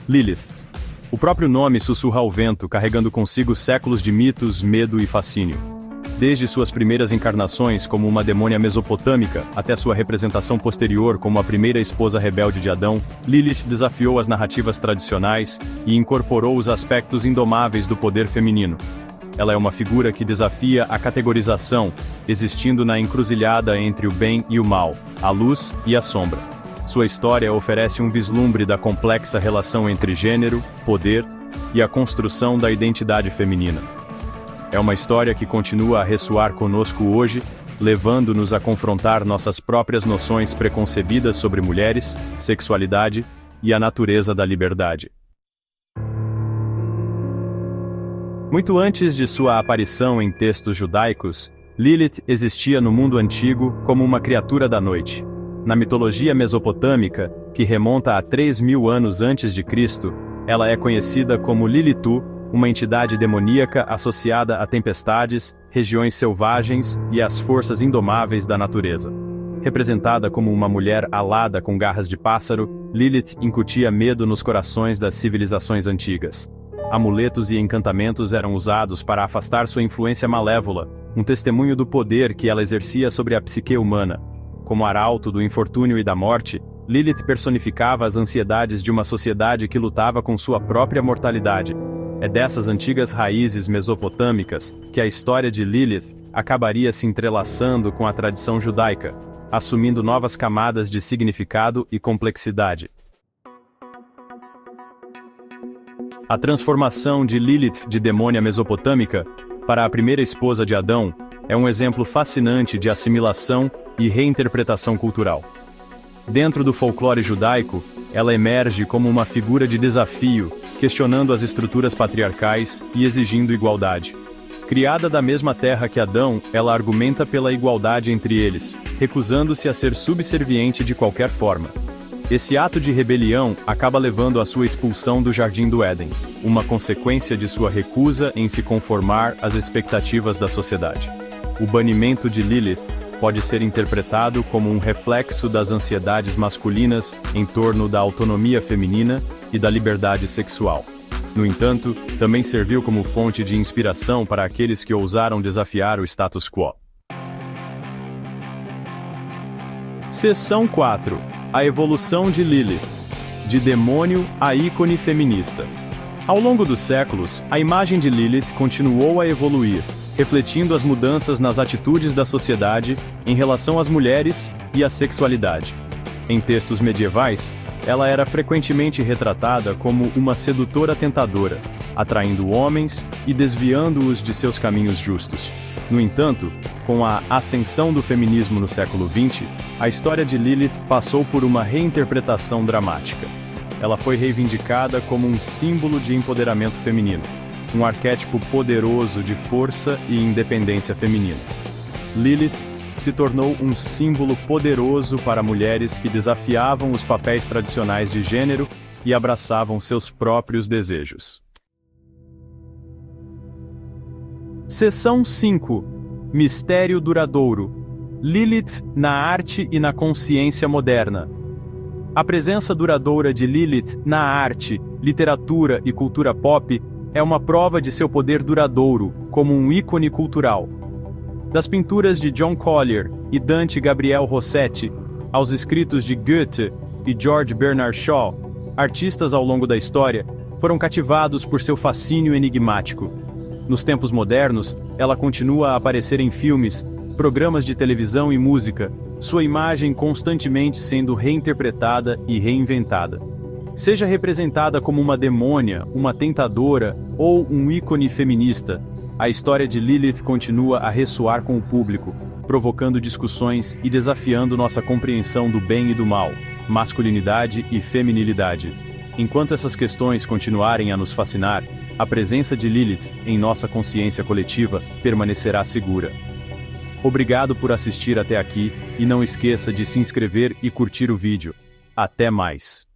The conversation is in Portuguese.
Lilith. O próprio nome sussurra ao vento, carregando consigo séculos de mitos, medo e fascínio. Desde suas primeiras encarnações como uma demônia mesopotâmica, até sua representação posterior como a primeira esposa rebelde de Adão, Lilith desafiou as narrativas tradicionais e incorporou os aspectos indomáveis do poder feminino. Ela é uma figura que desafia a categorização, existindo na encruzilhada entre o bem e o mal, a luz e a sombra. Sua história oferece um vislumbre da complexa relação entre gênero, poder e a construção da identidade feminina. É uma história que continua a ressoar conosco hoje, levando-nos a confrontar nossas próprias noções preconcebidas sobre mulheres, sexualidade e a natureza da liberdade. Muito antes de sua aparição em textos judaicos, Lilith existia no mundo antigo como uma criatura da noite. Na mitologia mesopotâmica, que remonta a 3.000 anos antes de Cristo, ela é conhecida como Lilitu, uma entidade demoníaca associada a tempestades, regiões selvagens e às forças indomáveis da natureza. Representada como uma mulher alada com garras de pássaro, Lilith incutia medo nos corações das civilizações antigas. Amuletos e encantamentos eram usados para afastar sua influência malévola, um testemunho do poder que ela exercia sobre a psique humana. Como arauto do infortúnio e da morte, Lilith personificava as ansiedades de uma sociedade que lutava com sua própria mortalidade. É dessas antigas raízes mesopotâmicas que a história de Lilith acabaria se entrelaçando com a tradição judaica, assumindo novas camadas de significado e complexidade. A transformação de Lilith de demônia mesopotâmica para a primeira esposa de Adão é um exemplo fascinante de assimilação e reinterpretação cultural. Dentro do folclore judaico, ela emerge como uma figura de desafio, questionando as estruturas patriarcais e exigindo igualdade. Criada da mesma terra que Adão, ela argumenta pela igualdade entre eles, recusando-se a ser subserviente de qualquer forma. Esse ato de rebelião acaba levando à sua expulsão do Jardim do Éden, uma consequência de sua recusa em se conformar às expectativas da sociedade. O banimento de Lilith pode ser interpretado como um reflexo das ansiedades masculinas em torno da autonomia feminina e da liberdade sexual. No entanto, também serviu como fonte de inspiração para aqueles que ousaram desafiar o status quo. Seção 4. A evolução de Lilith. De demônio a ícone feminista. Ao longo dos séculos, a imagem de Lilith continuou a evoluir, refletindo as mudanças nas atitudes da sociedade em relação às mulheres e à sexualidade. Em textos medievais, ela era frequentemente retratada como uma sedutora tentadora, atraindo homens e desviando-os de seus caminhos justos. No entanto, com a ascensão do feminismo no século XX, a história de Lilith passou por uma reinterpretação dramática. Ela foi reivindicada como um símbolo de empoderamento feminino, um arquétipo poderoso de força e independência feminina. Lilith se tornou um símbolo poderoso para mulheres que desafiavam os papéis tradicionais de gênero e abraçavam seus próprios desejos. Seção 5. Mistério duradouro. Lilith na arte e na consciência moderna. A presença duradoura de Lilith na arte, literatura e cultura pop é uma prova de seu poder duradouro, como um ícone cultural. Das pinturas de John Collier e Dante Gabriel Rossetti, aos escritos de Goethe e George Bernard Shaw, artistas ao longo da história foram cativados por seu fascínio enigmático. Nos tempos modernos, ela continua a aparecer em filmes, programas de televisão e música, sua imagem constantemente sendo reinterpretada e reinventada. Seja representada como uma demônia, uma tentadora ou um ícone feminista, a história de Lilith continua a ressoar com o público, provocando discussões e desafiando nossa compreensão do bem e do mal, masculinidade e feminilidade. Enquanto essas questões continuarem a nos fascinar, a presença de Lilith em nossa consciência coletiva permanecerá segura. Obrigado por assistir até aqui e não esqueça de se inscrever e curtir o vídeo. Até mais!